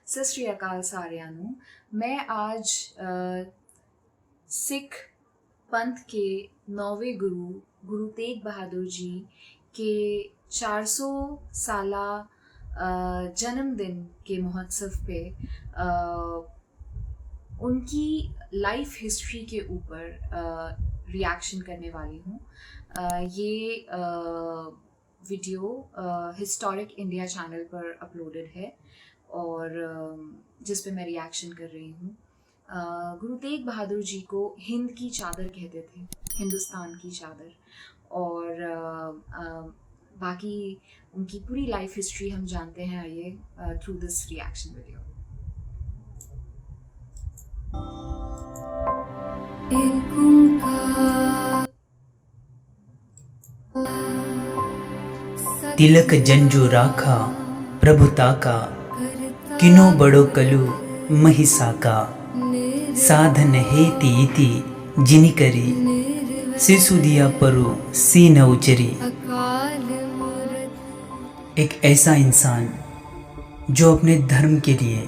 ਸਤਿ ਸ਼੍ਰੀ ਅਕਾਲ ਸਾਰਿਆਂ ਨੂੰ। मैं आज सिख पंथ के 9वें गुरु गुरु तेग बहादुर जी के 400 साला जन्मदिन के महोत्सव पे उनकी लाइफ हिस्ट्री के ऊपर रिएक्शन करने वाली हूँ। ये वीडियो हिस्टोरिक इंडिया चैनल पर अपलोडेड है और जिस पे मैं रिएक्शन कर रही हूँ। गुरु तेग बहादुर जी को हिंद की चादर कहते थे, हिंदुस्तान की चादर। और बाकी उनकी पूरी लाइफ हिस्ट्री हम जानते हैं आइए थ्रू दिस रिएक्शन वीडियो। तिलक जंजू राखा प्रभुता का, किनो बड़ो कलु महिसाका। साधन हेति इति जिनि करी, शिशु दिया परु सीन उचरी। एक ऐसा इंसान जो अपने धर्म के लिए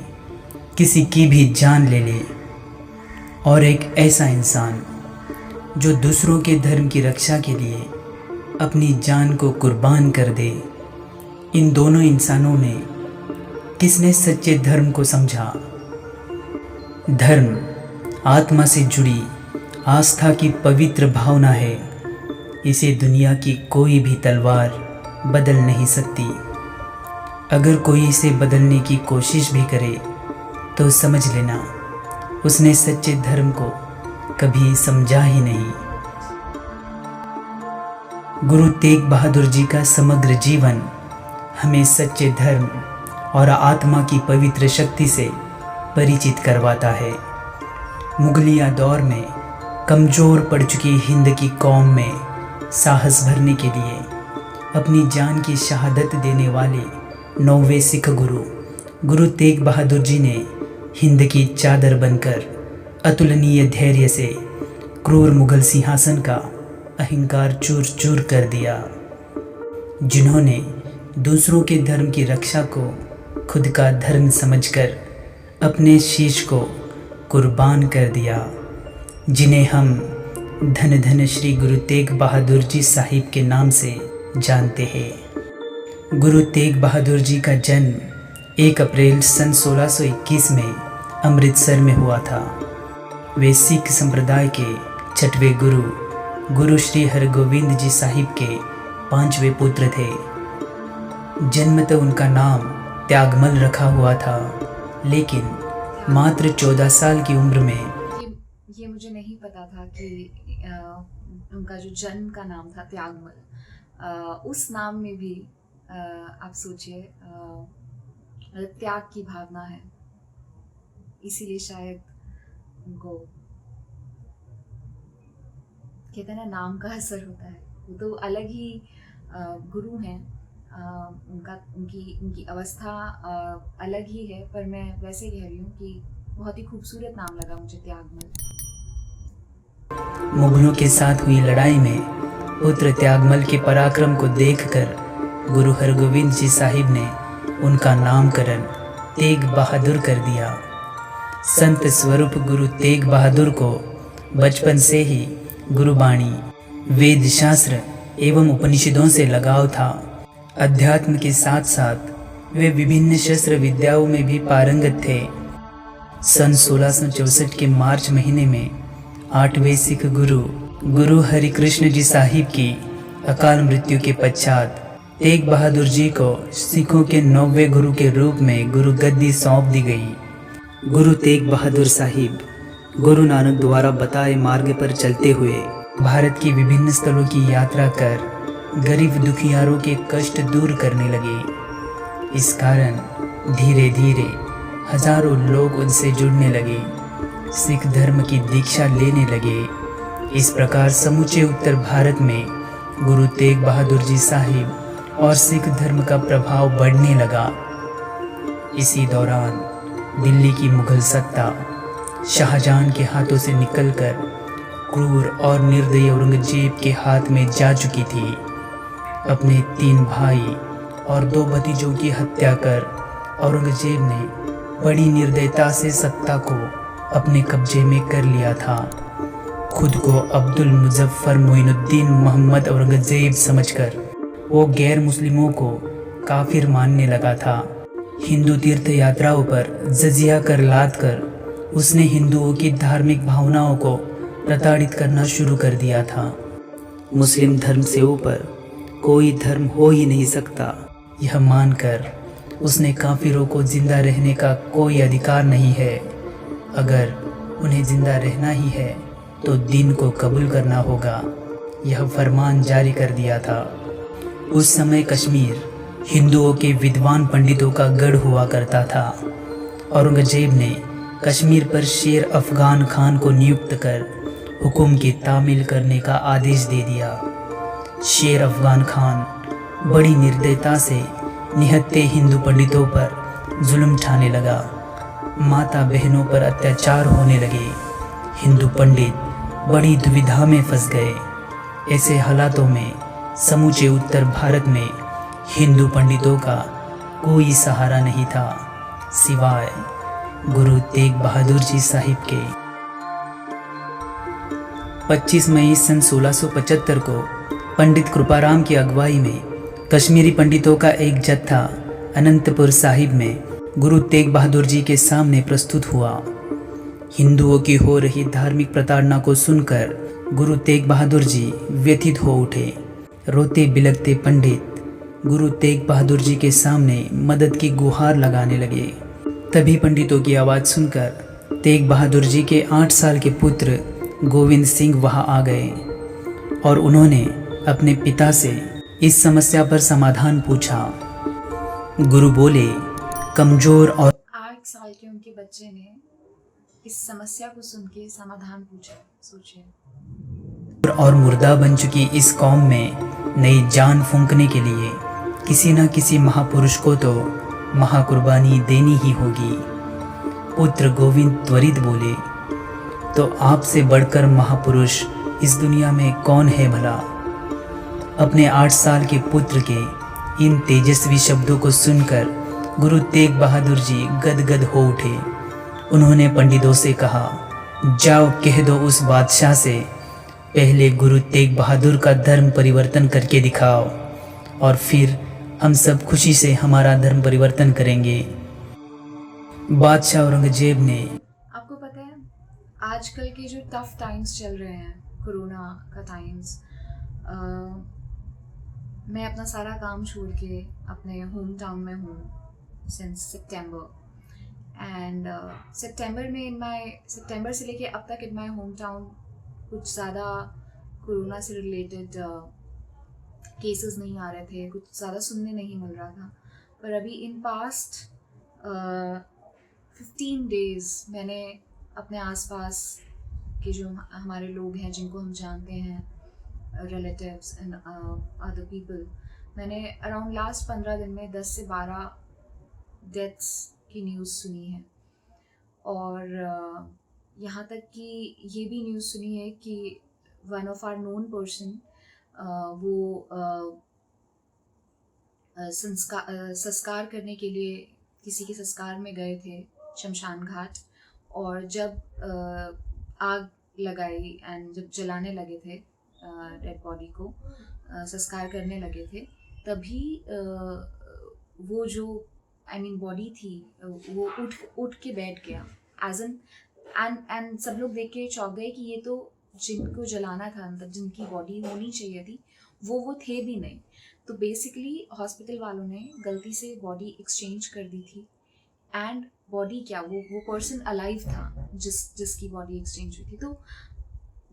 किसी की भी जान ले ले, और एक ऐसा इंसान जो दूसरों के धर्म की रक्षा के लिए अपनी जान को कुर्बान कर दे। इन दोनों इंसानों में किसने सच्चे धर्म को समझा? धर्म आत्मा से जुड़ी आस्था की पवित्र भावना है। इसे दुनिया की कोई भी तलवार बदल नहीं सकती। अगर कोई इसे बदलने की कोशिश भी करे तो समझ लेना उसने सच्चे धर्म को कभी समझा ही नहीं। गुरु तेग बहादुर जी का समग्र जीवन हमें सच्चे धर्म और आत्मा की पवित्र शक्ति से परिचित करवाता है। मुगलिया दौर में कमज़ोर पड़ चुकी हिंद की कौम में साहस भरने के लिए अपनी जान की शहादत देने वाले 9वें सिख गुरु गुरु तेग बहादुर जी ने हिंद की चादर बनकर अतुलनीय धैर्य से क्रूर मुगल सिंहासन का अहंकार चूर चूर कर दिया। जिन्होंने दूसरों के धर्म की रक्षा को खुद का धर्म समझकर अपने शीश को कुर्बान कर दिया। जिन्हें हम धन धन श्री गुरु तेग बहादुर जी साहिब के नाम से जानते हैं। गुरु तेग बहादुर जी का जन्म 1 अप्रैल सन 1621 में अमृतसर में हुआ था। वे सिख संप्रदाय के 6वें गुरु गुरु श्री हरगोविंद जी साहिब के 5वें पुत्र थे। जन्मतः उनका नाम त्यागमल रखा हुआ था, लेकिन मात्र 14 साल की उम्र में ये मुझे नहीं पता था कि उनका जो जन्म का नाम था त्यागमल। उस नाम में भी आप सोचिए त्याग की भावना है, इसीलिए शायद उनको कहते हैं ना नाम का असर होता है। वो तो अलग ही गुरु हैं, उनकी अवस्था अलग ही है, पर मैं वैसे कह रही हूँ कि बहुत ही खूबसूरत नाम लगा मुझे त्यागमल। मुगलों के साथ हुई लड़ाई में पुत्र त्यागमल के पराक्रम को देखकर गुरु हरगोविंद जी साहिब ने उनका नामकरण तेग बहादुर कर दिया। संत स्वरूप गुरु तेग बहादुर को बचपन से ही गुरुबाणी, वेद शास्त्र एवं उपनिषदों से लगाव था। अध्यात्म के साथ साथ वे विभिन्न शस्त्र विद्याओं में भी पारंगत थे। सन 1664 के मार्च महीने में 8वें सिख गुरु गुरु हरिकृष्ण जी साहिब की अकाल मृत्यु के पश्चात तेग बहादुर जी को सिखों के 9वें गुरु के रूप में गुरु गद्दी सौंप दी गई। गुरु तेग बहादुर साहिब गुरु नानक द्वारा बताए मार्ग पर चलते हुए भारत की विभिन्न स्थलों की यात्रा कर गरीब दुखियारों के कष्ट दूर करने लगे। इस कारण धीरे धीरे हजारों लोग उनसे जुड़ने लगे, सिख धर्म की दीक्षा लेने लगे। इस प्रकार समूचे उत्तर भारत में गुरु तेग बहादुर जी साहिब और सिख धर्म का प्रभाव बढ़ने लगा। इसी दौरान दिल्ली की मुगल सत्ता शाहजहां के हाथों से निकलकर क्रूर और निर्दयी औरंगजेब के हाथ में जा चुकी थी। अपने 3 भाई और 2 भतीजों की हत्या कर औरंगजेब ने बड़ी निर्दयता से सत्ता को अपने कब्जे में कर लिया था। खुद को अब्दुल मुजफ्फर मोइनुद्दीन मोहम्मद औरंगजेब समझकर वो गैर मुस्लिमों को काफिर मानने लगा था। हिंदू तीर्थ यात्राओं पर जजिया कर लाद कर उसने हिंदुओं की धार्मिक भावनाओं को प्रताड़ित करना शुरू कर दिया था। मुस्लिम धर्म से ऊपर कोई धर्म हो ही नहीं सकता, यह मानकर उसने काफिरों को जिंदा रहने का कोई अधिकार नहीं है। अगर उन्हें जिंदा रहना ही है तो दीन को कबूल करना होगा, यह फरमान जारी कर दिया था। उस समय कश्मीर हिंदुओं के विद्वान पंडितों का गढ़ हुआ करता था। औरंगजेब ने कश्मीर पर शेर अफगान खान को नियुक्त कर हुक्म की तामील करने का आदेश दे दिया। शेर अफगान खान बड़ी निर्दयता से निहत्थे हिंदू पंडितों पर जुल्म ढाने लगा। माता बहनों पर अत्याचार होने लगे। हिंदू पंडित बड़ी दुविधा में फंस गए। ऐसे हालातों में समूचे उत्तर भारत में हिंदू पंडितों का कोई सहारा नहीं था सिवाय गुरु तेग बहादुर जी साहिब के। 25 मई सन 1675 को पंडित कृपाराम की अगुवाई में कश्मीरी पंडितों का एक जत्था अनंतपुर साहिब में गुरु तेग बहादुर जी के सामने प्रस्तुत हुआ। हिंदुओं की हो रही धार्मिक प्रताड़ना को सुनकर गुरु तेग बहादुर जी व्यथित हो उठे। रोते बिलखते पंडित गुरु तेग बहादुर जी के सामने मदद की गुहार लगाने लगे। तभी पंडितों की आवाज़ सुनकर तेग बहादुर जी के 8 साल के पुत्र गोविंद सिंह वहां आ गए और उन्होंने अपने पिता से इस समस्या पर समाधान पूछा। गुरु बोले, कमजोर और 8 साल के उनके बच्चे ने इस समस्या को सुन के समाधान पूछा। सोचिए, और मुर्दा बन चुकी इस कौम में नई जान फूंकने के लिए किसी न किसी महापुरुष को तो महाकुर्बानी देनी ही होगी। पुत्र गोविंद त्वरित बोले, तो आपसे बढ़कर महापुरुष इस दुनिया में कौन है भला। अपने 8 साल के पुत्र के इन तेजस्वी शब्दों को सुनकर गुरु तेग बहादुर जी गदगद हो उठे। उन्होंने पंडितों से कहा, जाओ कह दो उस बादशाह से पहले गुरु तेग बहादुर का धर्म परिवर्तन करके दिखाओ और फिर हम सब खुशी से हमारा धर्म परिवर्तन करेंगे। बादशाह औरंगजेब ने, आपको पता है आजकल के जो टफ टाइम्स चल रहे हैं, कोरोना का टाइम्स, मैं अपना सारा काम छोड़ के अपने होम टाउन में हूँ सिंस सितंबर एंड सितंबर से लेके अब तक इन माई होम टाउन कुछ ज़्यादा कोरोना से रिलेटेड केसेस नहीं आ रहे थे, कुछ ज़्यादा सुनने नहीं मिल रहा था। पर अभी इन पास्ट 15 डेज़ मैंने अपने आसपास के जो हमारे लोग हैं जिनको हम जानते हैं, रिलेटिव्स एंड अदर पीपल, मैंने अराउंड लास्ट 15 दिन में 10 से 12 डेथ्स की न्यूज़ सुनी है। और यहाँ तक कि ये भी न्यूज़ सुनी है कि one of our known person वो संस्कार करने के लिए किसी के संस्कार में गए थे शमशान घाट, और जब आग लगाई एंड जब जलाने लगे थे डेड बॉडी को, संस्कार करने लगे थे, तभी वो जो बॉडी थी वो उठ के बैठ गया एज एंड सब लोग देख के चौंक गए कि ये तो जिनको जलाना था, मतलब जिनकी बॉडी होनी चाहिए थी वो थे भी नहीं। तो बेसिकली हॉस्पिटल वालों ने गलती से बॉडी एक्सचेंज कर दी थी एंड बॉडी क्या, वो पर्सन अलाइव था जिसकी बॉडी एक्सचेंज हुई थी। तो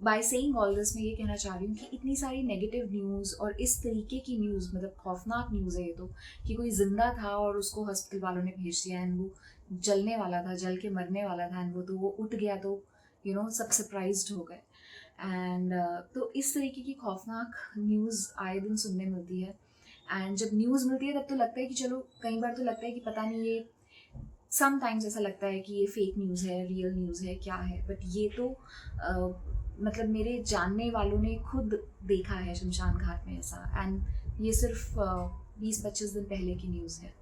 बाय सेइंग ऑल दिस मैं ये कहना चाह रही हूँ कि इतनी सारी नेगेटिव न्यूज़ और इस तरीके की न्यूज़, मतलब खौफनाक न्यूज़ है ये तो, कि कोई जिंदा था और उसको हॉस्पिटल वालों ने भेज दिया एंड वो जलने वाला था, जल के मरने वाला था एंड वो उठ गया, तो सब सरप्राइज्ड हो गए। एंड तो इस तरीके की खौफनाक न्यूज़ आए दिन सुनने मिलती है। एंड जब न्यूज़ मिलती है तब तो लगता है कि चलो, कई बार तो लगता है कि पता नहीं, ये समटाइम्स ऐसा लगता है कि ये फेक न्यूज़ है, रियल न्यूज़ है, क्या है। बट ये तो मतलब मेरे जानने वालों ने खुद देखा है शमशान घाट में ऐसा, एंड ये सिर्फ 20-25 दिन पहले की न्यूज़ है।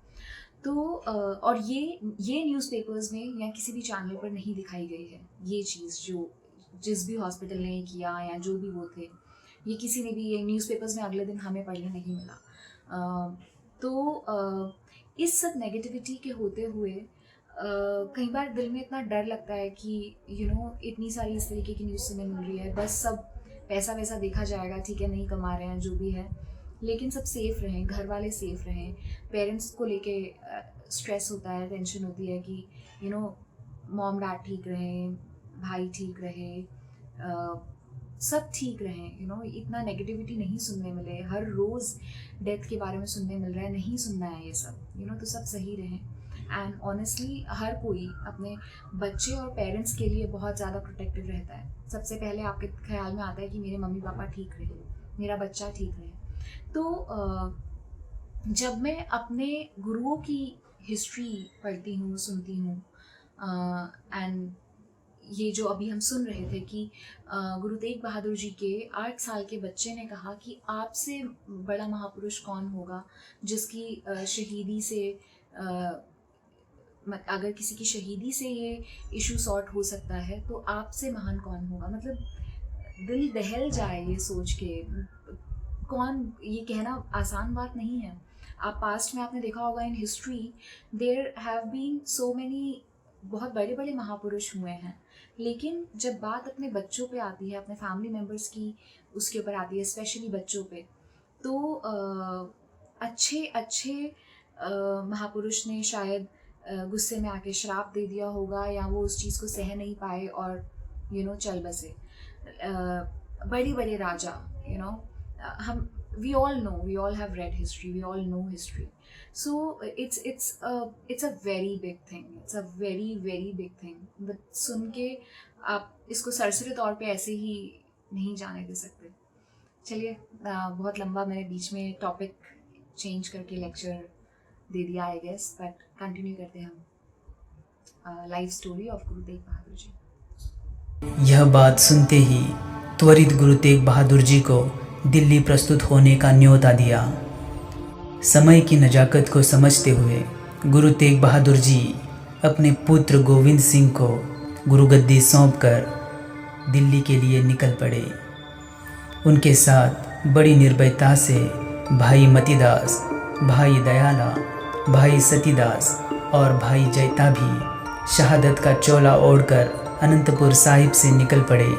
और ये न्यूज़पेपर्स में या किसी भी चैनल पर नहीं दिखाई गई है ये चीज़, जो जिस भी हॉस्पिटल ने किया या जो भी वो थे, ये किसी ने भी ये न्यूज़पेपर्स में अगले दिन हमें पढ़ने नहीं मिला। इस सब नेगेटिविटी के होते हुए कई बार दिल में इतना डर लगता है कि इतनी सारी इस तरीके की न्यूज़ सुनने मिल रही है, बस सब पैसा वैसा देखा जाएगा, ठीक है, नहीं कमा रहे हैं जो भी है, लेकिन सब सेफ़ रहें, घर वाले सेफ़ रहें। पेरेंट्स को लेके स्ट्रेस होता है, टेंशन होती है कि मॉम डैड ठीक रहें, भाई ठीक रहे, सब ठीक रहें। इतना नेगेटिविटी नहीं सुनने मिले, हर रोज़ डेथ के बारे में सुनने मिल रहा है, नहीं सुनना है ये सब, तो सब सही रहें। एंड ऑनेस्टली हर कोई अपने बच्चे और पेरेंट्स के लिए बहुत ज़्यादा प्रोटेक्टिव रहता है। सबसे पहले आपके ख्याल में आता है कि मेरे मम्मी पापा ठीक रहे, मेरा बच्चा ठीक रहे। तो जब मैं अपने गुरुओं की हिस्ट्री पढ़ती हूँ, सुनती हूँ, एंड ये जो अभी हम सुन रहे थे कि गुरु तेग बहादुर जी के 8 साल के बच्चे ने कहा कि आपसे बड़ा महापुरुष कौन होगा, जिसकी शहीदी से अगर किसी की शहीदी से ये इशू सॉर्ट हो सकता है तो आपसे महान कौन होगा। मतलब दिल दहल जाए ये सोच के। कौन, ये कहना आसान बात नहीं है। आप पास्ट में आपने देखा होगा in history there have been so many बहुत बड़े बड़े महापुरुष हुए हैं, लेकिन जब बात अपने बच्चों पे आती है, अपने फैमिली मेम्बर्स की उसके ऊपर आती है, स्पेशली बच्चों पे, तो अच्छे अच्छे महापुरुष ने शायद गुस्से में आके श्राप दे दिया होगा, या वो उस चीज़ को सह नहीं पाए और चल बसे। बड़े बड़े राजा, हम we all have read history, we all know history, so it's a very big thing, it's a very very big thing, but सुन के आप इसको सरसरी तौर पे ऐसे ही नहीं जाने दे सकते। चलिए, बहुत लंबा मैंने बीच में टॉपिक चेंज करके लेक्चर दे दिया आई गेस, बट कंटिन्यू करते हैं हम life story of Guru Tegh Bahadur ji. यह बात सुनते ही त्वरित गुरु तेग बहादुर जी को दिल्ली प्रस्तुत होने का न्योता दिया। समय की नज़ाकत को समझते हुए गुरु तेग बहादुर जी अपने पुत्र गोविंद सिंह को गुरुगद्दी सौंपकर दिल्ली के लिए निकल पड़े। उनके साथ बड़ी निर्भयता से भाई मतीदास, भाई दयाला, भाई सतीदास और भाई जयता भी शहादत का चोला ओढ़कर अनंतपुर साहिब से निकल पड़े।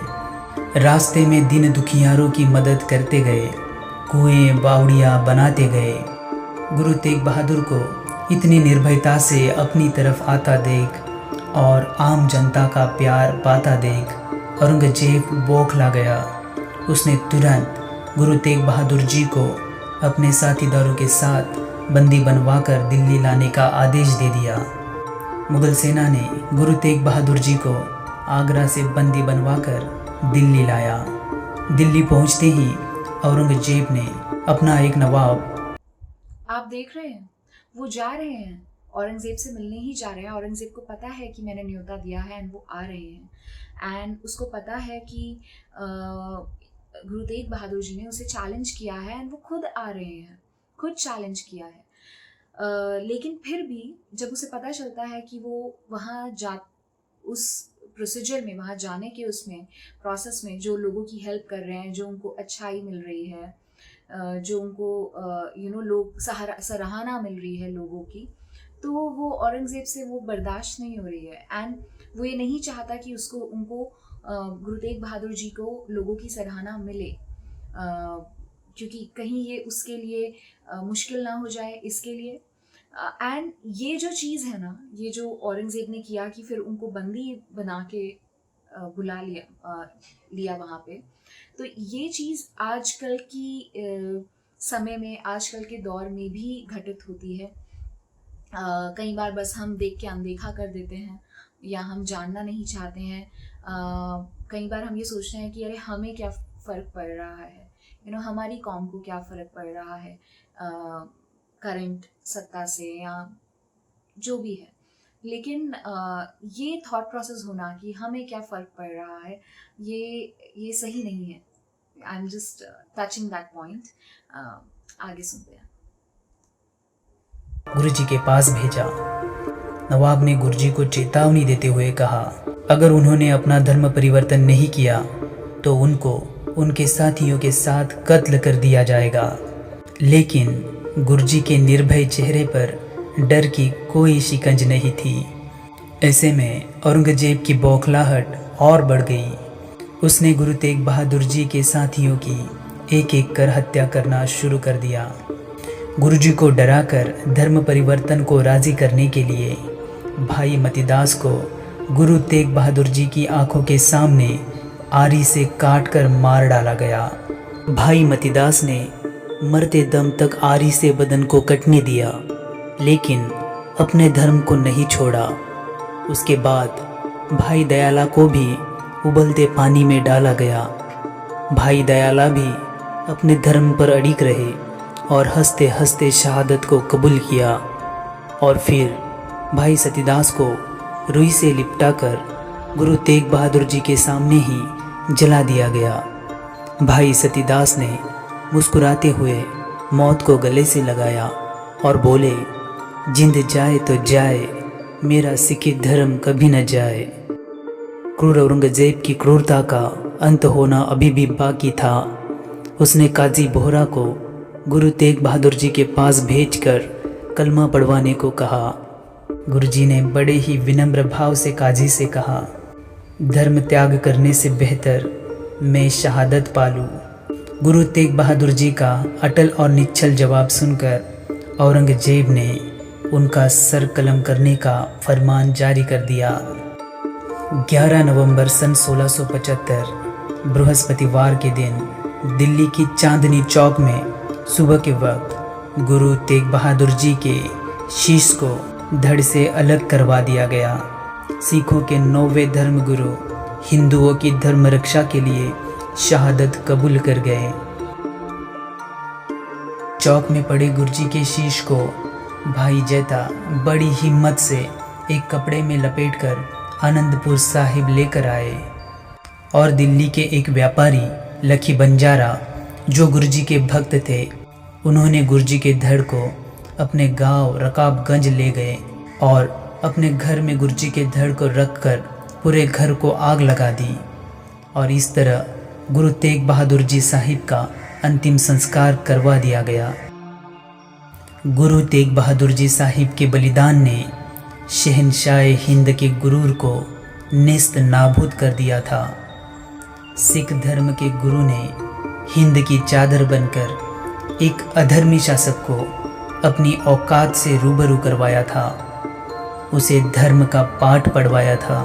रास्ते में दिन दुखियारों की मदद करते गए, कुएं बावड़ियाँ बनाते गए। गुरु तेग बहादुर को इतनी निर्भयता से अपनी तरफ आता देख और आम जनता का प्यार पाता देख औरंगजेब बौखला गया। उसने तुरंत गुरु तेग बहादुर जी को अपने साथीदारों के साथ बंदी बनवाकर दिल्ली लाने का आदेश दे दिया। मुगल सेना ने गुरु तेग बहादुर जी को आगरा से बंदी बनवाकर दिल्ली लाया। दिल्ली पहुंचते ही औरंगजेब ने अपना एक नवाब, आप देख रहे हैं वो जा रहे हैं, औरंगजेब से मिलने ही जा रहे हैं। औरंगजेब को पता है कि मैंने न्योता दिया है एंड वो आ रहे हैं, एंड उसको पता है कि गुरु तेग बहादुर जी ने उसे चैलेंज किया है एंड वो खुद आ रहे हैं, खुद चैलेंज किया है। लेकिन फिर भी जब उसे पता चलता है कि वो वहाँ उस प्रोसीजर में, वहाँ जाने के उसमें प्रोसेस में जो लोगों की हेल्प कर रहे हैं, जो उनको अच्छाई मिल रही है, जो उनको लोग सराहना मिल रही है लोगों की, तो वो औरंगज़ेब से वो बर्दाश्त नहीं हो रही है। एंड वो ये नहीं चाहता कि उनको गुरु तेग बहादुर जी को लोगों की सराहना मिले, क्योंकि कहीं ये उसके लिए मुश्किल ना हो जाए, इसके लिए। एंड ये जो चीज़ है ना, ये जो औरंगज़ेब ने किया कि फिर उनको बंदी बना के बुला लिया वहाँ पे, तो ये चीज़ आजकल की समय में, आजकल के दौर में भी घटित होती है। कई बार बस हम देख के अनदेखा कर देते हैं या हम जानना नहीं चाहते हैं। कई बार हम ये सोचते हैं कि अरे हमें क्या फ़र्क पड़ रहा है, हमारी कौम को क्या फ़र्क पड़ रहा है करंट सत्ता से या जो भी है। लेकिन ये थॉट प्रोसेस होना कि हमें क्या फ़र्क पड़ रहा है, ये सही नहीं है। I am just touching that point. आगे सुनते हैं। गुरुजी के पास भेजा। नवाब ने गुरुजी को चेतावनी देते हुए कहा, अगर उन्होंने अपना धर्म परिवर्तन नहीं किया तो उनको उनके साथियों के साथ कत्ल कर दिया जाएगा। लेकिन गुरुजी के निर्भय चेहरे पर डर की कोई शिकंज नहीं थी। ऐसे में औरंगजेब की बौखलाहट और बढ़ गई। उसने गुरु तेग बहादुर जी के साथियों की एक एक कर हत्या करना शुरू कर दिया। गुरुजी को डराकर धर्म परिवर्तन को राजी करने के लिए भाई मतीदास को गुरु तेग बहादुर जी की आंखों के सामने आरी से काटकर मार डाला गया। भाई मतीदास ने मरते दम तक आरी से बदन को कटने दिया, लेकिन अपने धर्म को नहीं छोड़ा। उसके बाद भाई दयाला को भी उबलते पानी में डाला गया। भाई दयाला भी अपने धर्म पर अड़िग रहे और हंसते हंसते शहादत को कबूल किया। और फिर भाई सतीदास को रुई से लिपटाकर गुरु तेग बहादुर जी के सामने ही जला दिया गया। भाई सतीदास ने मुस्कुराते हुए मौत को गले से लगाया और बोले, जिंद जाए तो जाए, मेरा सिख धर्म कभी न जाए। क्रूर औरंगजेब की क्रूरता का अंत होना अभी भी बाकी था। उसने काजी बोहरा को गुरु तेग बहादुर जी के पास भेजकर कलमा पढ़वाने को कहा। गुरुजी ने बड़े ही विनम्र भाव से काजी से कहा, धर्म त्याग करने से बेहतर मैं शहादत पालूं। गुरु तेग बहादुर जी का अटल और निश्चल जवाब सुनकर औरंगजेब ने उनका सर कलम करने का फरमान जारी कर दिया। 11 नवंबर सन 1675 बृहस्पतिवार के दिन दिल्ली की चांदनी चौक में सुबह के वक्त गुरु तेग बहादुर जी के शीश को धड़ से अलग करवा दिया गया। सिखों के 9वें धर्मगुरु हिंदुओं की धर्म रक्षा के लिए शहादत कबूल कर गए। चौक में पड़े गुरुजी के शीश को भाई जैता बड़ी हिम्मत से एक कपड़े में लपेटकर आनंदपुर साहिब लेकर आए और दिल्ली के एक व्यापारी लखी बंजारा जो गुरुजी के भक्त थे, उन्होंने गुरुजी के धड़ को अपने गांव रकाबगंज ले गए और अपने घर में गुरुजी के धड़ को रखकर पूरे घर को आग लगा दी। और इस तरह गुरु तेग बहादुर जी साहिब का अंतिम संस्कार करवा दिया गया। गुरु तेग बहादुर जी साहिब के बलिदान ने शहनशाह हिंद के गुरूर को नेस्त नाबूद कर दिया था। सिख धर्म के गुरु ने हिंद की चादर बनकर एक अधर्मी शासक को अपनी औकात से रूबरू करवाया था, उसे धर्म का पाठ पढ़वाया था।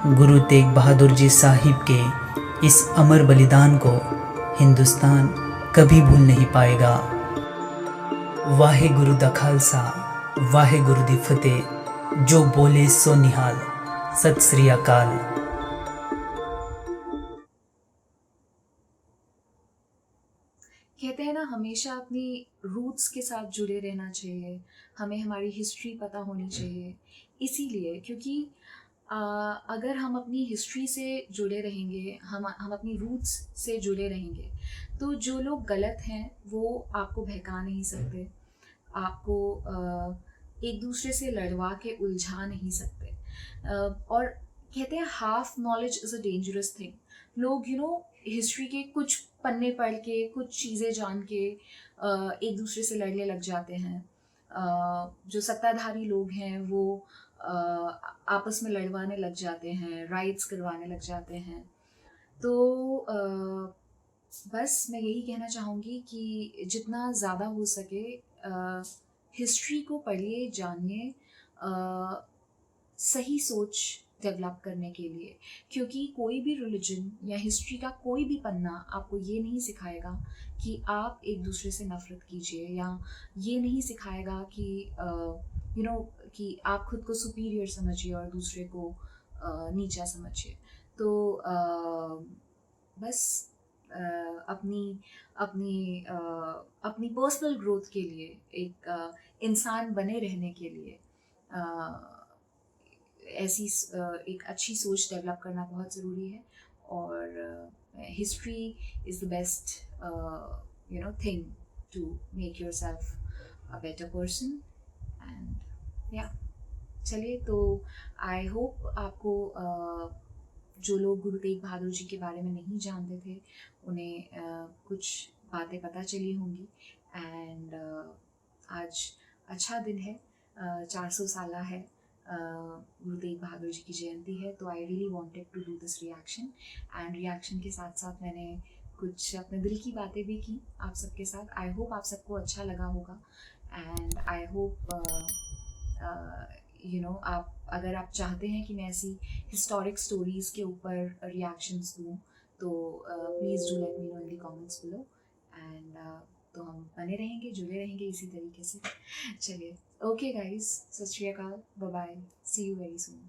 गुरु तेग बहादुर जी साहिब के इस अमर बलिदान को हिंदुस्तान कभी भूल नहीं पाएगा। वाहे गुरु दा खालसा, वाहे गुरु दी फतेह, जो बोले सो निहाल। सत श्री अकाल। कहते हैं ना, हमेशा अपनी रूट्स के साथ जुड़े रहना चाहिए, हमें हमारी हिस्ट्री पता होनी चाहिए। इसीलिए क्योंकि अगर हम अपनी हिस्ट्री से जुड़े रहेंगे, हम अपनी रूट्स से जुड़े रहेंगे, तो जो लोग गलत हैं वो आपको बहका नहीं सकते, आपको एक दूसरे से लड़वा के उलझा नहीं सकते। और कहते हैं half knowledge is a dangerous thing. लोग हिस्ट्री के कुछ पन्ने पढ़ के, कुछ चीज़ें जान के एक दूसरे से लड़ने लग जाते हैं। जो सत्ताधारी लोग हैं वो आपस में लड़वाने लग जाते हैं, राइट्स करवाने लग जाते हैं। तो बस मैं यही कहना चाहूँगी कि जितना ज़्यादा हो सके हिस्ट्री को पढ़िए, जानिए, सही सोच डेवलप करने के लिए। क्योंकि कोई भी रिलीजन या हिस्ट्री का कोई भी पन्ना आपको ये नहीं सिखाएगा कि आप एक दूसरे से नफ़रत कीजिए, या ये नहीं सिखाएगा कि कि आप खुद को सुपीरियर समझिए और दूसरे को नीचा समझिए। तो बस अपनी अपनी अपनी पर्सनल ग्रोथ के लिए, एक इंसान बने रहने के लिए ऐसी एक अच्छी सोच डेवलप करना बहुत ज़रूरी है। और history is the best thing to make yourself a better person. And yeah, चलिए, तो आई होप आपको जो लोग गुरु तेग बहादुर जी के बारे में नहीं जानते थे उन्हें कुछ बातें पता चली होंगी। एंड आज अच्छा दिन है, 400 साला है, गुरु तेग बहादुर जी की जयंती है, तो I really wanted to do this reaction. And reaction के साथ साथ मैंने कुछ अपने दिल की बातें भी की आप सबके साथ। आई होप आप सबको अच्छा लगा होगा। एंड आई होप आप, अगर आप चाहते हैं कि मैं ऐसी हिस्टोरिक स्टोरीज़ के ऊपर रिएक्शंस दूँ, तो please do let me know in the comments below. And तो हम बने रहेंगे, जुड़े रहेंगे इसी तरीके से। चलिए, ओके गाइस, सत श्री अकाल, bye bye, see you very soon.